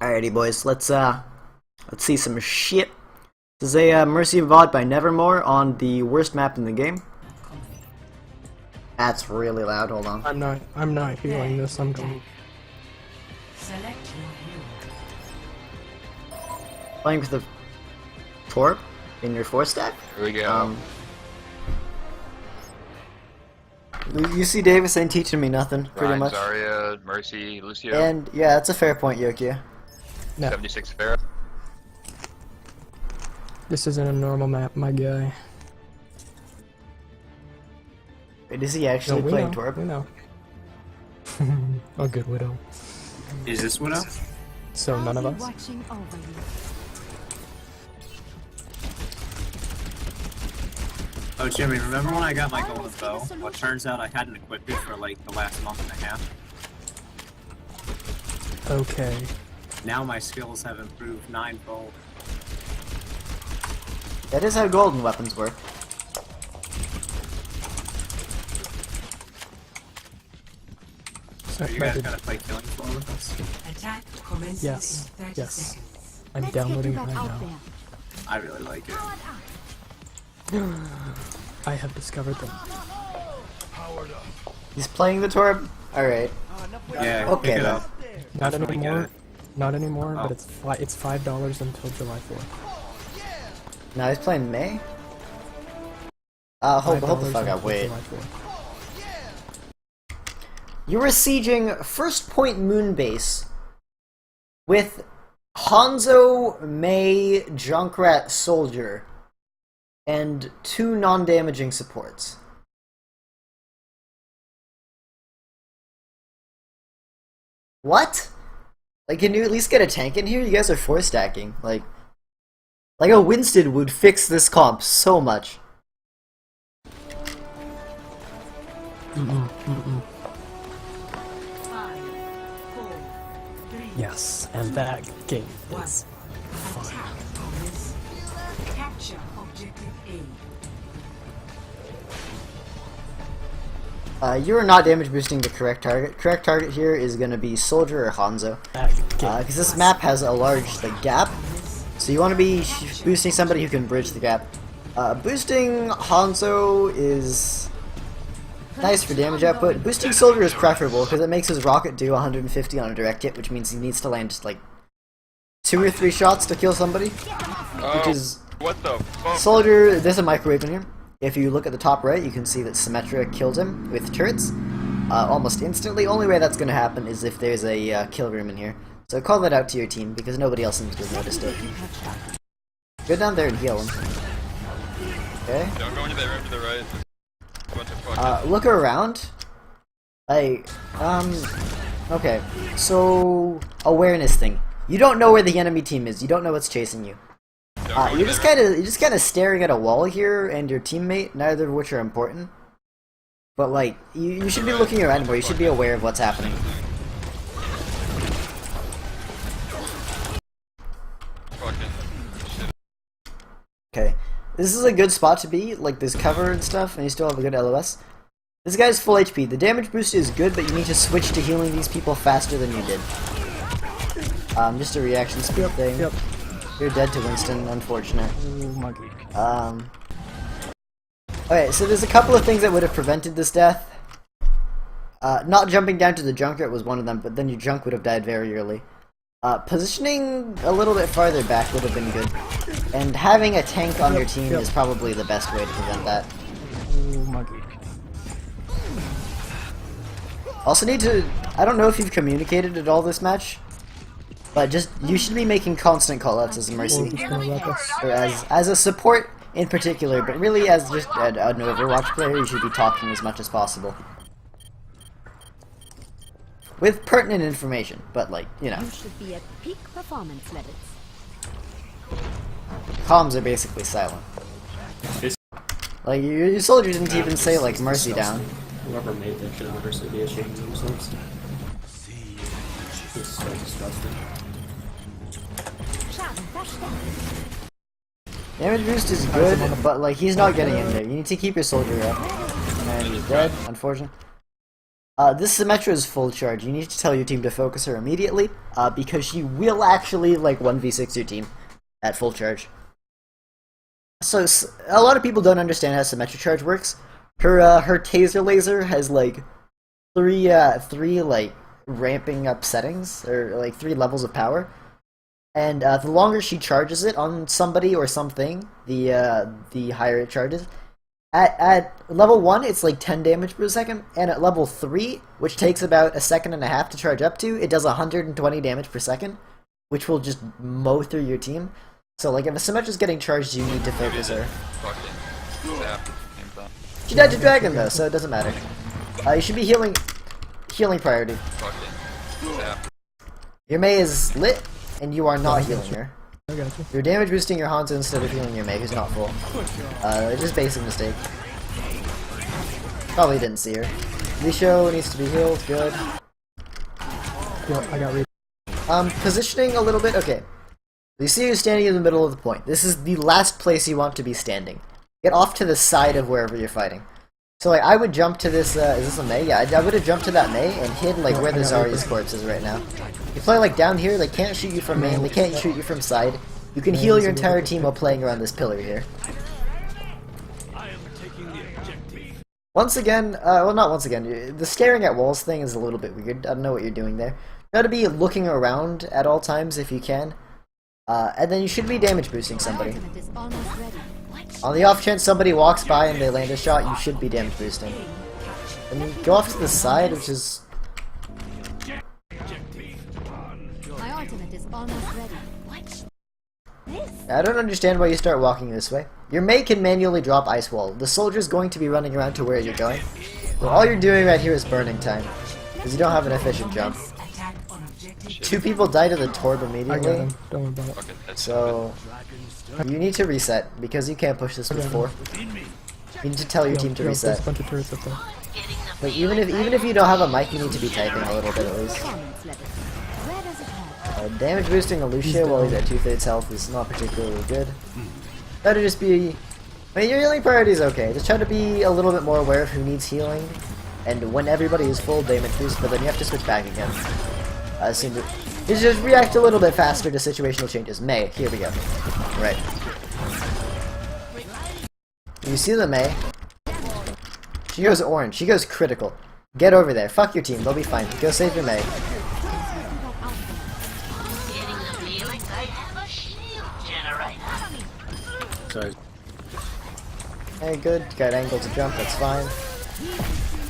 Alrighty, boys. Let's see some shit. This is a Mercy of VOD by Nevermore on the worst map in the game. That's really loud. Hold on. I'm not hearing this. I'm going. Playing with the Torp in your 4-stack. Here we go. You see Davis ain't teaching me nothing, pretty Ryan, much. Zarya, Mercy, Lucio. And yeah, that's a fair point, Yokia. No. 76 Farah. This isn't a normal map, my guy. Wait, is he actually No, playing know, Torp? We know. A good widow. Is this Widow? So none of us. Oh, Jimmy, remember when I got my golden bow? Well, it turns out I hadn't equipped it for like the last month and a half. Okay. Now my skills have improved 9-fold. That is how golden weapons work. So So you guys gotta play killing floor with us? Attack commences Yes. in 30 Yes. seconds. I'm downloading it right now. I really like it. I have discovered them. He's playing the Torp? Alright. Yeah, Okay, pick it then. up. Not Definitely get anymore. it. Not anymore. Oh. But it's $5 until July 4th. Now he's playing May? Hold the $5 fuck up, until wait. July 4th. You were sieging First Point Moonbase with Hanzo, May, Junkrat, Soldier, and 2 non-damaging supports. What? Like, can you at least get a tank in here? You guys are 4-stacking. Like a Winston would fix this comp so much. Yes, and that game is Attack commence. Capture objective A. You are not damage boosting the correct target. Correct target here is going to be Soldier or Hanzo. Because this map has a large gap, so you want to be boosting somebody who can bridge the gap. Boosting Hanzo is nice for damage output. Boosting Soldier is preferable because it makes his rocket do 150 on a direct hit, which means he needs to land just like 2 or 3 shots to kill somebody. Which is What the fuck? Soldier. There's a microwave in here. If you look at the top right, you can see that Symmetra killed him with turrets almost instantly. Only way that's going to happen is if there's a kill room in here. So call that out to your team because nobody else seems to have noticed it. Go down there and heal him. Okay. Don't go into that room to the right. A bunch of fucking... Look around. Okay. So awareness thing. You don't know where the enemy team is. You don't know what's chasing you. You're just kind of staring at a wall here, and your teammate, neither of which are important. But like, you should be looking around more. You should be aware of what's happening. Okay, this is a good spot to be. Like, there's cover and stuff, and you still have a good LOS. This guy's full HP. The damage boost is good, but you need to switch to healing these people faster than you did. Just a reaction speed thing. Yep. You're dead to Winston, unfortunate. Oh my god. Okay, so there's a couple of things that would have prevented this death. Not jumping down to the junket was one of them, but then your junk would have died very early. Positioning a little bit farther back would have been good. And having a tank on your team is probably the best way to prevent that. Oh my god. Also need to... I don't know if you've communicated at all this match, but just, you should be making constant callouts as a Mercy. Or as a support in particular, but really as just an Overwatch player, you should be talking as much as possible. With pertinent information, but like, you know. You should be at peak performance levels. Comms are basically silent. Like, your soldier didn't even say, like, Mercy down. Whoever made that should honestly be ashamed of themselves. It's so disgusting. Damage boost is good, but like, he's not getting in there. You need to keep your soldier up. And he's dead, unfortunately. This Symmetra is full charge. You need to tell your team to focus her immediately, because she will actually, like, 1v6 your team at full charge. So, a lot of people don't understand how Symmetra charge works. Her taser laser has, like, three, like, ramping up settings, or, like, 3 levels of power. And, the longer she charges it on somebody or something, the higher it charges. At level 1, it's like 10 damage per second, and at level 3, which takes about a second and a half to charge up to, it does 120 damage per second, which will just mow through your team. So, like, if a Symmetra's getting charged, you need to focus her. Fucking zap. Same time. She died to Dragon, though, so it doesn't matter. You should be healing priority. Fucking zap. Your Mei is lit, and you are not healing her. I got you. You're damage boosting your Hanzo instead of healing your Mei, who's not full. Just basic mistake. Probably didn't see her. Lisho needs to be healed, good. Yo, I got read. Positioning a little bit, okay. You see you standing in the middle of the point. This is the last place you want to be standing. Get off to the side of wherever you're fighting. So, like, I would jump to this, is this a Mei? Yeah, I would have jumped to that Mei and hid, like, where the Zarya's corpse is right now. You play, like, down here, they can't shoot you from main, they can't shoot you from side. You can heal your entire team while playing around this pillar here. Once again, well, not once again, the staring at walls thing is a little bit weird. I don't know what you're doing there. Try to be looking around at all times if you can. And then you should be damage boosting somebody. On the off chance somebody walks by and they land a shot, you should be damage boosting. And then go off to the side, which is... My ultimate is almost ready. What? This? I don't understand why you start walking this way. Your Mei can manually drop Ice Wall. The soldier's going to be running around to where you're going. So all you're doing right here is burning time. Because you don't have an efficient jump. Attack on objective. 2 people died to the Torb I got immediately. him. Don't worry about it. Fucking head So... you need to reset, because you can't push this with 4. You need to tell your team to Yo, reset. there's a bunch of turrets up there. Like, even if you don't have a mic, you need to be typing a little bit at least. Performance level. Where does it hurt? Damage boosting a Lucio while he's at 2/3 health is not particularly good. Better just be... I mean, your healing priority is okay. Just try to be a little bit more aware of who needs healing. And when everybody is full, damage boost, but then you have to switch back again. You just react a little bit faster to situational changes. Mei, here we go. Right. You see the Mei? She goes orange. She goes critical. Get over there. Fuck your team. They'll be fine. Go save your Mei. Sorry. Hey, good. Got angle to jump. That's fine.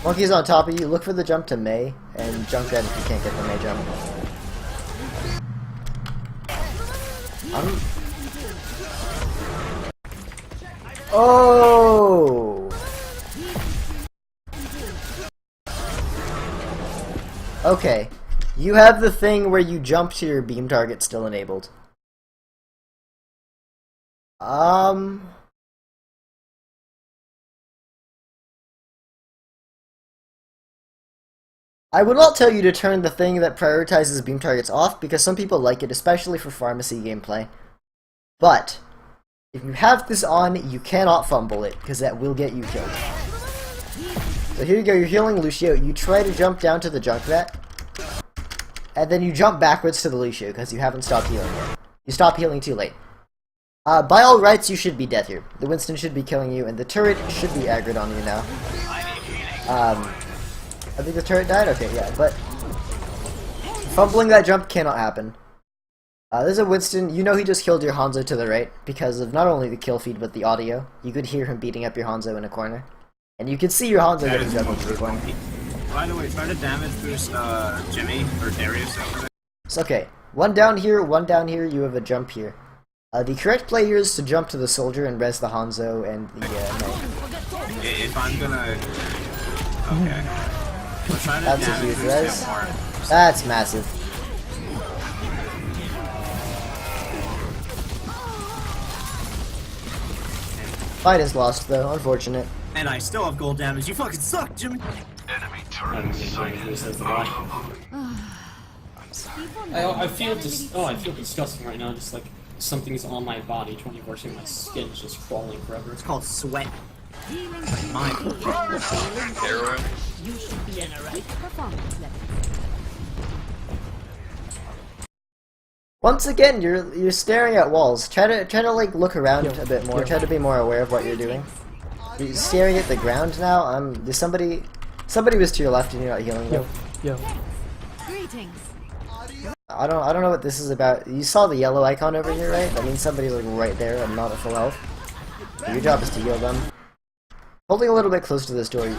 Monkey's on top of you. Look for the jump to Mei, and jump dead if you can't get the Mei jump. Oh! Okay. You have the thing where you jump to your beam target still enabled. I would not tell you to turn the thing that prioritizes beam targets off, because some people like it, especially for pharmacy gameplay. But, if you have this on, you cannot fumble it, because that will get you killed. So here you go, you're healing Lucio, you try to jump down to the Junkrat, and then you jump backwards to the Lucio, because you haven't stopped healing yet. You stop healing too late. By all rights, you should be dead here. The Winston should be killing you, and the turret should be aggroed on you now. I think the turret died? Okay, yeah, but... fumbling that jump cannot happen. There's a Winston. You know he just killed your Hanzo to the right, because of not only the kill feed, but the audio. You could hear him beating up your Hanzo in a corner. And you could see your Hanzo getting juggled to the corner. By the way, try to damage boost Jimmy or Darius over there. It's okay. One down here, you have a jump here. The correct play here is to jump to the soldier and res the Hanzo and the Mei. If I'm gonna... Okay. That's a huge res. That's massive. Fight is lost though, unfortunate. And I still have gold damage. You fucking suck, Jimmy! I feel disgusting right now. Just like something's on my body 24/7. My skin is just crawling forever. It's called sweat. Mine. Heroin. You should be at peak performance level. Once again, you're staring at walls. Try to like look around Yo, a bit more. yo. Try to be more aware of what you're doing. You're staring at the ground now. There's somebody was to your left and you're not healing them. Yo. Greetings. I don't know what this is about. You saw the yellow icon over here, right? That means somebody's like right there and not at full health. Your job is to heal them. Holding a little bit close to this door.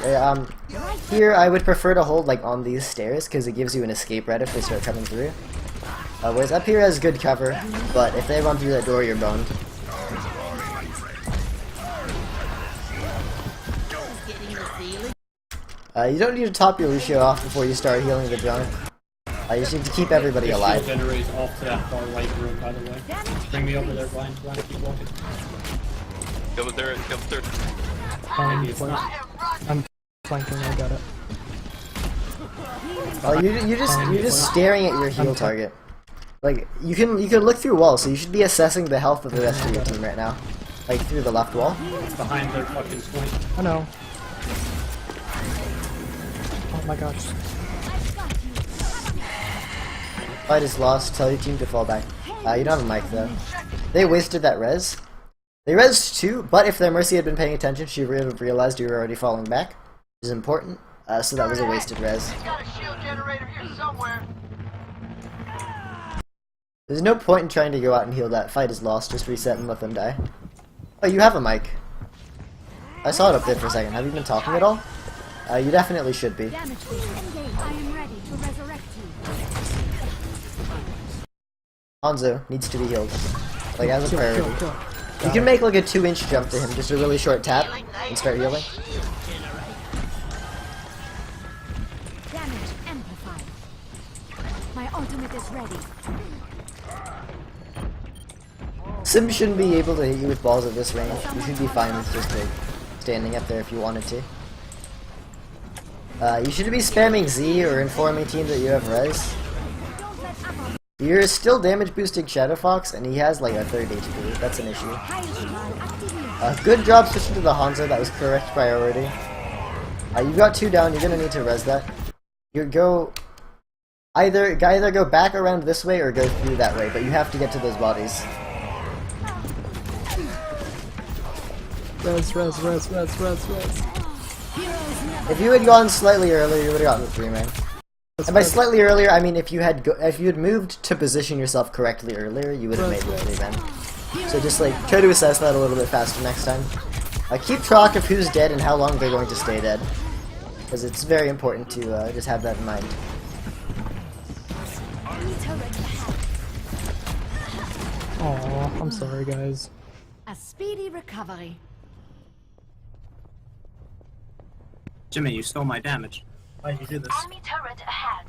Here I would prefer to hold like on these stairs because it gives you an escape route if they start coming through. Whereas up here has good cover, but if they run through that door, you're boned. You don't need to top your Lucio off before you start healing the junk. You just need to keep everybody Your alive. shield generator's off to that far right room, by the way. Bring me over there, Brian. Keep walking. Kill the turret, kill the turret. Maybe it's not. I'm flanking. I got it. Oh, you're just staring at your heal target. Like you can look through walls, so you should be assessing the health of the rest of your team right now. Like through the left wall. Behind their fucking point. I know. Oh my gosh. Fight is lost. Tell your team to fall back. You don't have a mic though. They wasted that res. They resed too, but if their Mercy had been paying attention, she would have realized you were already falling back, which is important. So that was a wasted res. There's no point in trying to go out and heal that. Fight is lost. Just reset and let them die. Oh, you have a mic. I saw it up there for a second. Have you been talking at all? You definitely should be. Damage field engaged. I am ready to resurrect you. Hanzo needs to be healed. Like as a priority. Kill. You can make like a 2-inch jump to him, just a really short tap, and start healing. Damage amplified. My ultimate is ready. Sim shouldn't be able to hit you with balls at this range. You should be fine with just like standing up there if you wanted to. You should be spamming Z or informing team that you have res. You're still damage boosting Shadow Fox, and he has like a 3rd HP. That's an issue. Good job switching to the Hanzo. That was correct priority. You've got 2 down. You're gonna need to res that. You go either go back around this way or go through that way, but you have to get to those bodies. Res. If you had gone slightly earlier, you would have gotten the 3-man. And by slightly earlier, I mean if you had moved to position yourself correctly earlier, you would have made the 3-man. So just like try to assess that a little bit faster next time. Keep track of who's dead and how long they're going to stay dead, because it's very important to just have that in mind. Aw, I'm sorry guys. A speedy recovery. Jimmy, you stole my damage. Why'd you do this? Enemy turret ahead.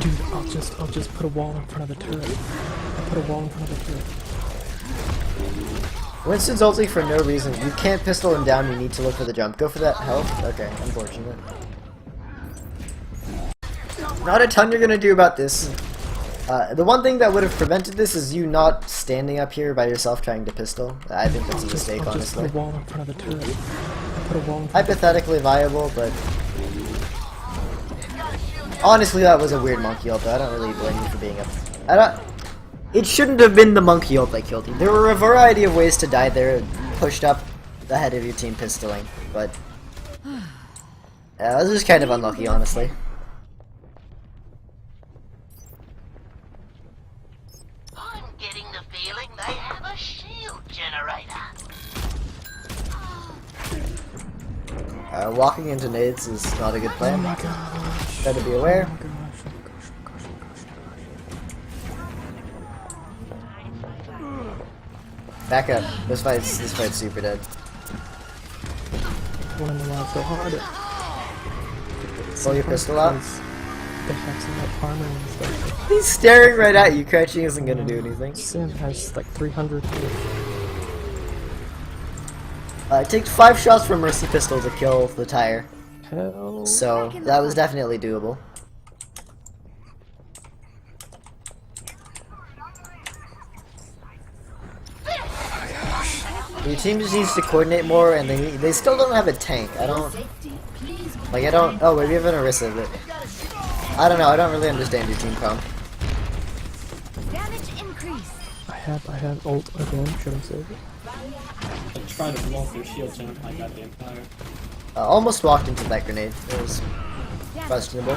Dude, I'll just put a wall in front of the turret. I'll put a wall in front of the turret. Winston's ulting for no reason. You can't pistol him down, you need to look for the jump. Go for that health? Okay, unfortunate. Not a ton you're gonna do about this. The one thing that would have prevented this is you not standing up here by yourself trying to pistol. I think that's a mistake, I'll just honestly. put a wall in front of the turret. I'll put a wall in front Hypothetically viable, but... honestly, that was a weird monkey ult, though. I don't really blame you for being up. It shouldn't have been the monkey ult that killed you. There were a variety of ways to die there, pushed up ahead of your team pistoling, but... yeah, it was just kind of unlucky, honestly. I'm getting the feeling they have a shield generator. Walking into nades is not a good plan. Oh my gosh. Got to be aware. Oh gosh. Back up. This fight's super dead. One in the lab so hard. Pull your pistol out. They have some like armor and stuff. He's staring right at you. Crouching isn't gonna do anything. Sim has like 300. It takes 5 shots from Mercy Pistol to kill the tire. Hell. So that was definitely doable. Your team just needs to coordinate more, and they still don't have a tank. I don't. Oh, wait, we have an Orisa, but I don't know. I don't really understand your team comp. Damage increased. I have ult again. Should I save it? I tried to block their shield jump. I got the Empire. Almost walked into that grenade. It was questionable.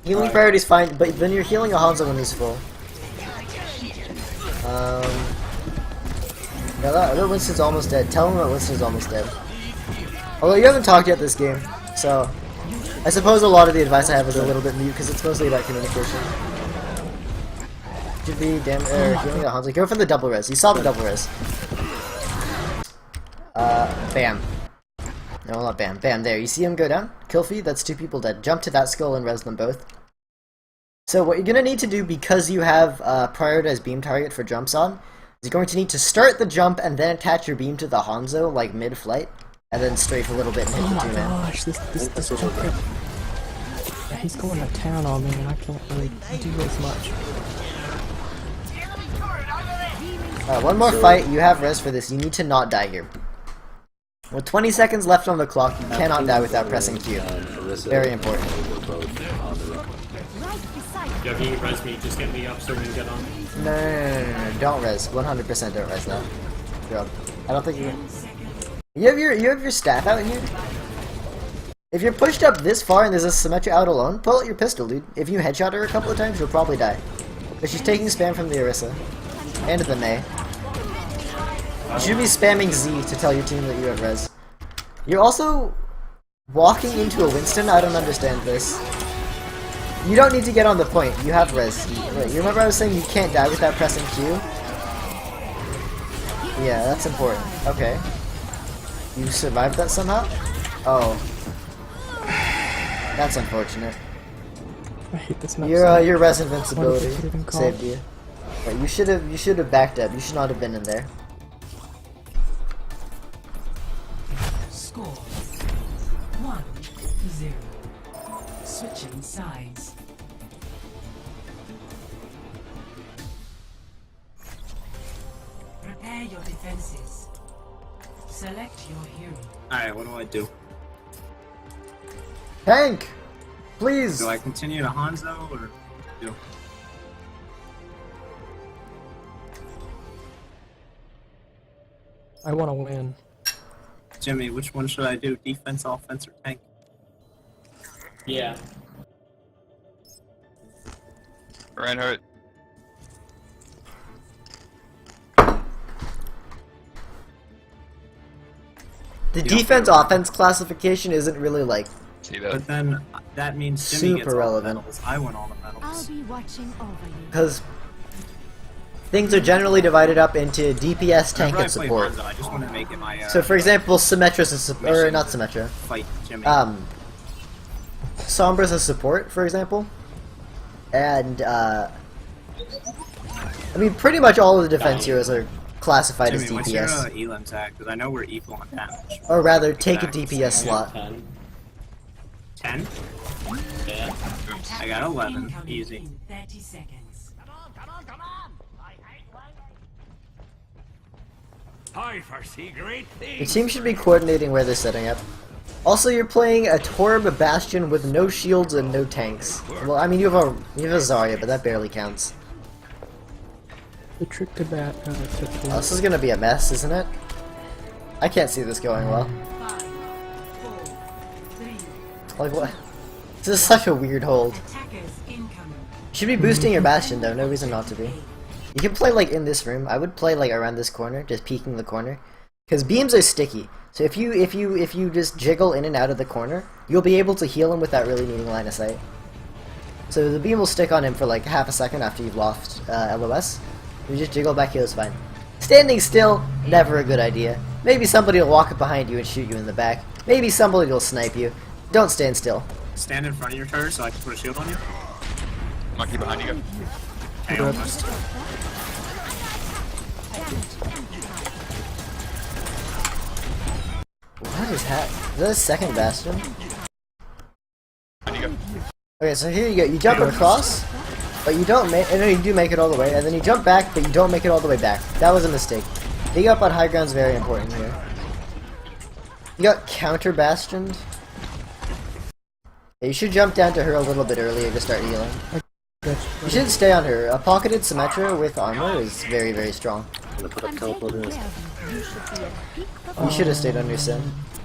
Healing priority's fine, but then you're healing a Hanzo when he's full. Yeah, that Winston's almost dead. Tell him that Winston's almost dead. Although you haven't talked yet this game, so I suppose a lot of the advice I have is a little bit mute because it's mostly about communication. Should be healing a Hanzo. Go for the double res. You saw the double res. Bam. No, not bam. Bam, there. You see him go down? Kill feed? That's 2 people dead. Jump to that skull and res them both. So what you're going to need to do, because you have prioritized beam target for jumps on, is you're going to need to start the jump and then attach your beam to the Hanzo, like mid-flight, and then strafe a little bit and hit the 2-man. Gosh, this jumper. He's going to town on me and I can't really do as much. One more fight. You have res for this. You need to not die here. With 20 seconds left on the clock, you cannot die without pressing Q. Very important. Yo, can you res me? Just get me up so we can get on. No. Don't res. 100% don't res that. Bro, I don't think you can. You have your staff out here? If you're pushed up this far and there's a Symmetra out alone, pull out your pistol, dude. If you headshot her a couple of times, you'll probably die. But she's taking spam from the Orisa. And the Mei. You should be spamming Z to tell your team that you have res. You're also walking into a Winston? I don't understand this. You don't need to get on the point. You have res. Wait, you remember I was saying you can't die without pressing Q? Yeah, that's important. Okay. You survived that somehow? Oh. That's unfortunate. I hate this map. Your res invincibility What did they put it in comp? saved you. Wait, you should have backed up. You should not have been in there. Score 1-0. Switching sides. Prepare your defenses. Select your hero. Alright, what do I do? Tank! Please! Do I continue to Hanzo or do? I want to win. Jimmy, which one should I do? Defense, offense, or tank? Yeah. Reinhardt. The defense-offense classification isn't really, like, See that? But then that means Jimmy gets super all the relevant. medals. I win all the I'll medals. be watching over you. because things are generally divided up into DPS, tank, Whenever and I play support. Hanzo, I just want to make it my So, for example, Symmetra's or not Symmetra. fight Jimmy. Sombra's a support, for example. And, I mean, pretty much all of the defense heroes are classified Jimmy, as what's your DPS. Elam's act? Because I know we're equal on damage. Or rather, take a Exactly. DPS slot. 10. 10? Yeah. I got 11. Incoming Easy. in 30 seconds. I foresee great things. Your team should be coordinating where they're setting up. Also, you're playing a Torb Bastion with no shields and no tanks. Well, I mean, you have a Zarya, but that barely counts. The trick to that, Oh, this is gonna be a mess, isn't it? I can't see this going well. 5, 4, 3. Like, what? This is such a weird hold. Attackers incoming. You should be boosting your Bastion, though. No reason not to be. You can play, like, in this room. I would play, like, around this corner, just peeking the corner. Because beams are sticky. So if you just jiggle in and out of the corner, you'll be able to heal him without really needing line of sight. So the beam will stick on him for, like, half a second after you've lost LOS. You just jiggle back, heals fine. Standing still, never a good idea. Maybe somebody will walk up behind you and shoot you in the back. Maybe somebody will snipe you. Don't stand still. Stand in front of your turret so I can put a shield on you. Monkey behind you. I almost. What is that? Is that a second Bastion? Behind you. Okay, so here you go. You jump across, But you don't make, and then you do make it all the way, and then you jump back, but you don't make it all the way back. That was a mistake. Being up on high ground is very important here. You got counter bastioned. Yeah, you should jump down to her a little bit earlier to start healing. You should stay on her. A pocketed Symmetra with armor is very, very strong. I'm taking care of you. You should be at peak You should have stayed on your Sim.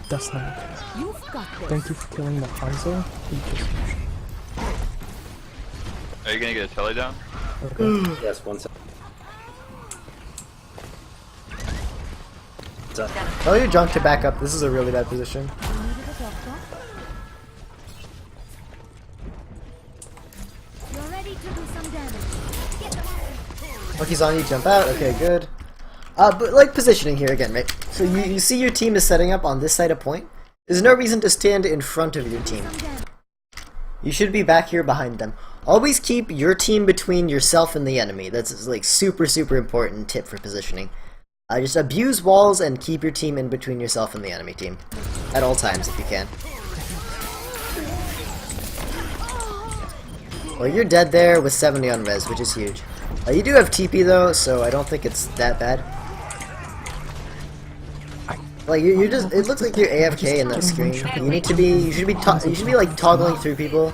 That's not okay. You've got this. Thank you for killing the Hanzo. He just... Are you gonna get a telly down? Okay. Yes, 1 second. Tell your junk to back up. This is a really bad position. You needed a doctor? You're ready to do some damage. Get back. Monkey's on you, jump out. Okay, good. But like positioning here again, right? So you see your team is setting up on this side of point. There's no reason to stand in front of your team. Some damage. You should be back here behind them. Always keep your team between yourself and the enemy. That's like super important tip for positioning. Just abuse walls and keep your team in between yourself and the enemy team. At all times if you can. Well, you're dead there with 70 on res, which is huge. You do have TP though, so I don't think it's that bad. Like you're just, it looks like you're AFK in that screen. You need to be, you should be like toggling through people.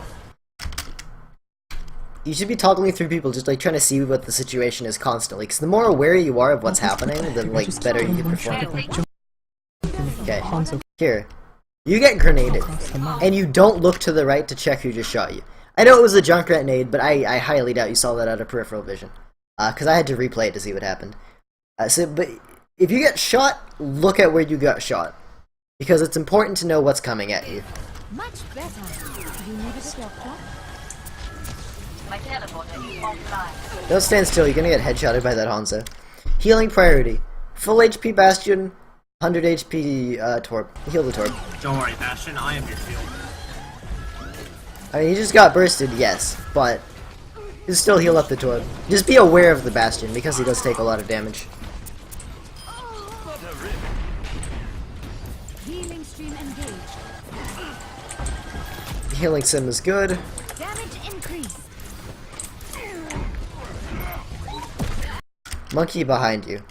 You should be toggling through people, just like trying to see what the situation is constantly. Because the more aware you are of what's happening, the like better you can perform. Okay, here, you get grenaded, and you don't look to the right to check who just shot you. I know it was a Junkrat nade, but I highly doubt you saw that out of peripheral vision, because I had to replay it to see what happened. But if you get shot, look at where you got shot, because it's important to know what's coming at you. Much better. You needed a doctor? My teleporter is offline. Don't stand still, you're gonna get headshotted by that Hanzo. Healing priority. Full HP Bastion, 100 HP Torb. Heal the Torb. Don't worry, Bastion, I am your shield. I mean, he just got bursted, yes, but you still heal up the Torb. Just be aware of the Bastion, because he does take a lot of damage. Healing stream engaged. Healing Sim is good. Damage increase. Monkey behind you.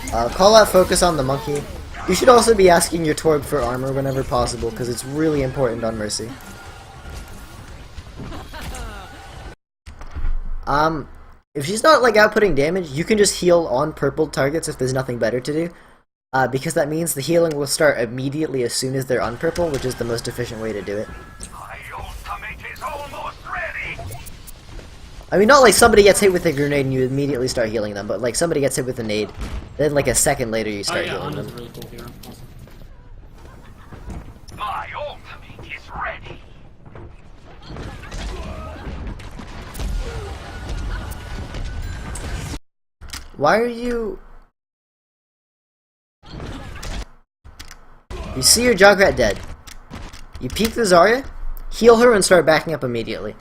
Call out focus on the monkey. You should also be asking your Torb for armor whenever possible, because it's really important on Mercy. If she's not like outputting damage, you can just heal on purple targets if there's nothing better to do. Because that means the healing will start immediately as soon as they're on purple, which is the most efficient way to do it. My ultimate is almost ready. I mean, not like somebody gets hit with a grenade and you immediately start healing them, but like somebody gets hit with a nade, then like a second later you start healing them. Really cool hero. Awesome. My ultimate is ready. Why are you... You see your Junkrat dead. You peek the Zarya, heal her and start backing up immediately.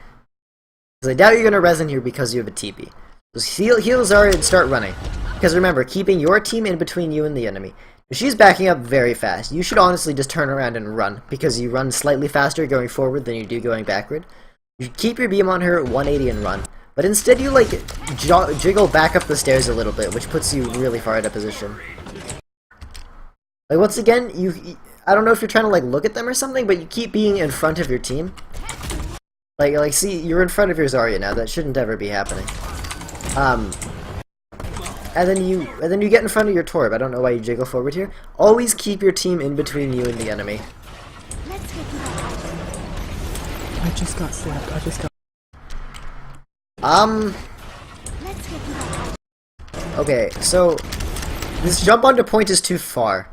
Because I doubt you're going to res in here because you have a TP. Just heal Zarya and start running. Because remember, keeping your team in between you and the enemy. If she's backing up very fast, you should honestly just turn around and run. Because you run slightly faster going forward than you do going backward. You keep your beam on her at 180 and run. But instead you like jiggle back up the stairs a little bit, which puts you really far out of position. Like once again, I don't know if you're trying to like look at them or something, but you keep being in front of your team. Like see, you're in front of your Zarya now. That shouldn't ever be happening. And then you get in front of your Torb. I don't know why you jiggle forward here. Always keep your team in between you and the enemy. Let's get you. I just got slapped. I just got... Let's get you. Okay, so this jump onto point is too far.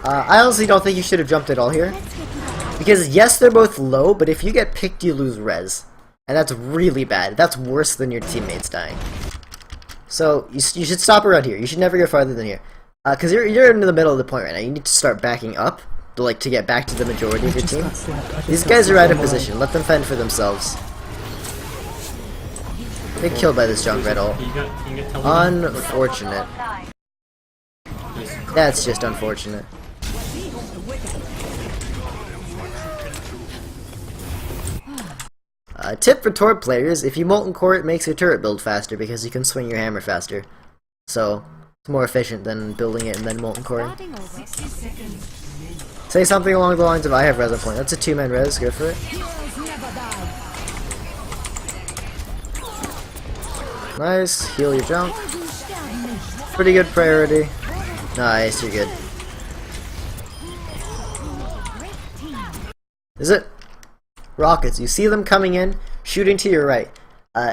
I honestly don't think you should have jumped at all here. Let's get you. Because yes, they're both low, but if you get picked, you lose res. And that's really bad. That's worse than your teammates dying. So, you should stop around here. You should never go farther than here. Because you're in the middle of the point right now. You need to start backing up to get back to the majority of your team. These guys are out of position. Let them fend for themselves. Get killed by this Junkrat ult. Can you get Unfortunate. That's just unfortunate. Tip for Torb players, if you Molten Core, it makes your turret build faster because you can swing your hammer faster. So, it's more efficient than building it and then Molten Core. Starting over. 60 seconds. Say something along the lines of, I have Resin Point. That's a 2-man res, go for it. Heroes never die. Nice, heal your junk. Pretty good priority. Nice, you're good. Is it? Rockets, you see them coming in, shooting to your right.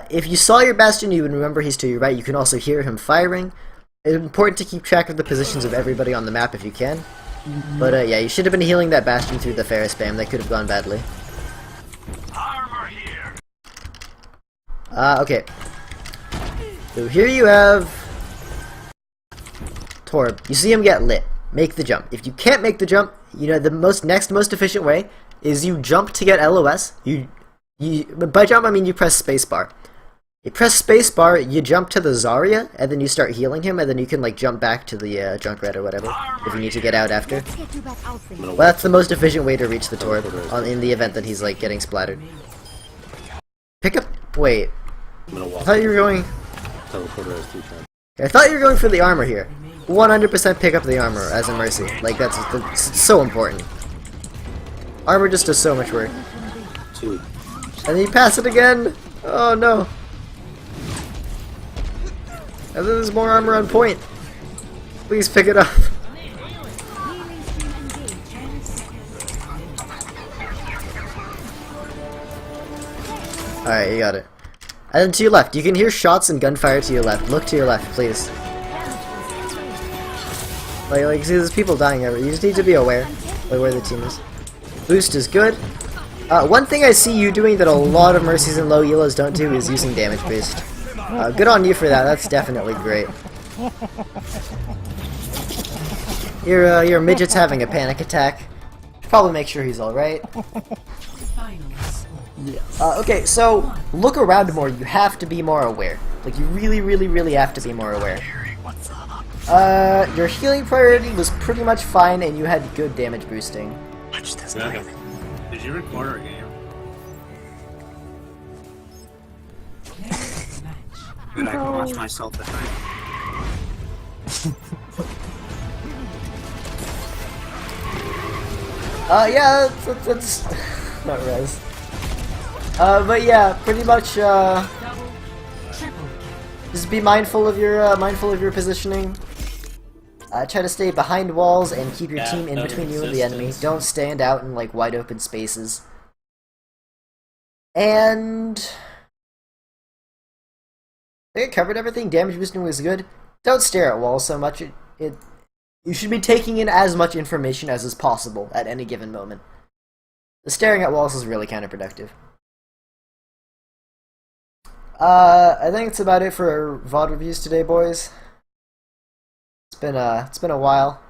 If you saw your Bastion, you would remember he's to your right. You can also hear him firing. It's important to keep track of the positions of everybody on the map if you can. But yeah, you should have been healing that Bastion through the Pharah spam. That could have gone badly. Okay. So here you have Torb. You see him get lit. Make the jump. If you can't make the jump, you know the most efficient way is you jump to get LOS. By jump I mean you press spacebar. You press spacebar, you jump to the Zarya, and then you start healing him, and then you can like jump back to the Junkrat or whatever if you need to get out after. Let's get you back out there. Well, that's the most efficient way to reach the Torb in the event that he's like getting splattered. Pick up. Wait. I thought you were going. I thought you were going for the armor here. 100% pick up the armor as a mercy. Like that's so important. Armor just does so much work. And then you pass it again. Oh no. And then there's more armor on point. Please pick it up. Healing stream engaged. Alright, you got it. And then to your left, you can hear shots and gunfire to your left. Look to your left, please. Like see, there's people dying everywhere. You just need to be aware of where the team is. Boost is good. One thing I see you doing that a lot of Mercies and low Elos don't do is using damage boost. Good on you for that. That's definitely great. Your midget's having a panic attack. Should probably make sure he's alright. Okay, so look around more. You have to be more aware. Like you really have to be more aware. Your healing priority was pretty much fine, and you had good damage boosting. Did you record our game? Dude, I can watch myself at night. Yeah, that's not res. But yeah, pretty much, just be mindful of your positioning. Try to stay behind walls and keep your team in between you and the enemy. Don't stand out in like wide open spaces. And I think I covered everything. Damage boosting was good. Don't stare at walls so much. You should be taking in as much information as is possible at any given moment. The staring at walls is really counterproductive. I think that's about it for VOD reviews today, boys. It's been a while.